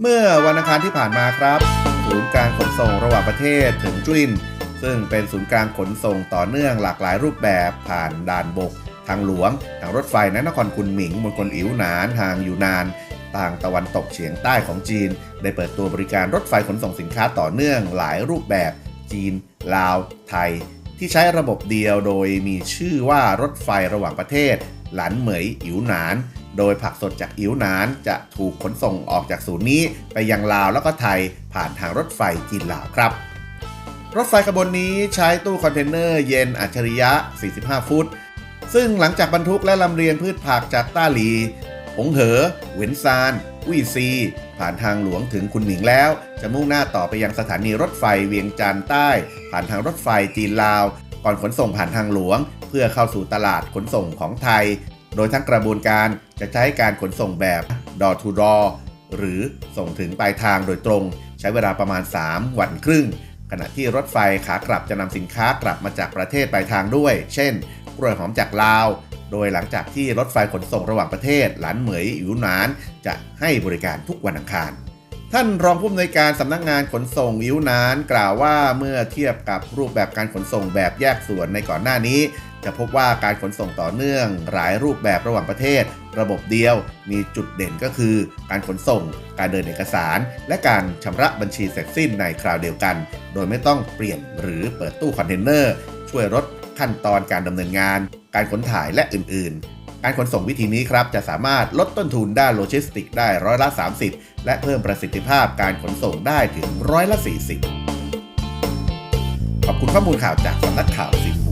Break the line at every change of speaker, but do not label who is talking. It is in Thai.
เมื่อวันอังคารที่ผ่านมาครับศูนย์การขนส่งระหว่างประเทศถึงจุลินซึ่งเป็นศูนย์กลางขนส่งต่อเนื่องหลากหลายรูปแบบผ่านด่านบกทางหลวงทางรถไฟณนครคุนหมิงมณฑลอิ๋วหนานทางยูนานทางตะวันตกเฉียงใต้ของจีนได้เปิดตัวบริการรถไฟขนส่งสินค้าต่อเนื่องหลายรูปแบบจีนลาวไทยที่ใช้ระบบเดียวโดยมีชื่อว่ารถไฟระหว่างประเทศหลันเหมยอิ๋วหนานโดยผักสดจากอิ๋วหนานจะถูกขนส่งออกจากศูนย์นี้ไปยังลาวแล้วก็ไทยผ่านทางรถไฟจีนลาวครับรถไฟขบวนนี้ใช้ตู้คอนเทนเนอร์เย็นอัจฉริยะ45ฟุตซึ่งหลังจากบรรทุกและลำเลียงพืชผักจากต้าหลีหงเหอเหวินซานวี่ซีผ่านทางหลวงถึงคุนหมิงแล้วจะมุ่งหน้าต่อไปยังสถานีรถไฟเวียงจันทร์ใต้ผ่านทางรถไฟจีนลาวก่อนขนส่งผ่านทางหลวงเพื่อเข้าสู่ตลาดขนส่งของไทยโดยทั้งกระบวนการจะใช้การขนส่งแบบ door to door หรือส่งถึงปลายทางโดยตรงใช้เวลาประมาณ3วันครึ่งขณะที่รถไฟขากลับจะนำสินค้ากลับมาจากประเทศปลายทางด้วยเช่นกล้วยหอมจากลาวโดยหลังจากที่รถไฟขนส่งระหว่างประเทศหลันเหมยอิ๋วหนานจะให้บริการทุกวันอังคารท่านรองผู้อำนวยการสำนักงานขนส่งอิ๋วหนานกล่าวว่าเมื่อเทียบกับรูปแบบการขนส่งแบบแยกส่วนในก่อนหน้านี้จะพบว่าการขนส่งต่อเนื่องหลายรูปแบบระหว่างประเทศระบบเดียวมีจุดเด่นก็คือการขนส่งการเดินเอกสารและการชำระบัญชีเสร็จสิ้นในคราวเดียวกันโดยไม่ต้องเปลี่ยนหรือเปิดตู้คอนเทนเนอร์ช่วยลดขั้นตอนการดำเนินงานการขนถ่ายและอื่นๆการขนส่งวิธีนี้ครับจะสามารถลดต้นทุนด้านโลจิสติกได้30%และเพิ่มประสิทธิภาพการขนส่งได้ถึง40%ขอบคุณข้อมูลข่าวจากสำนักข่าวสิ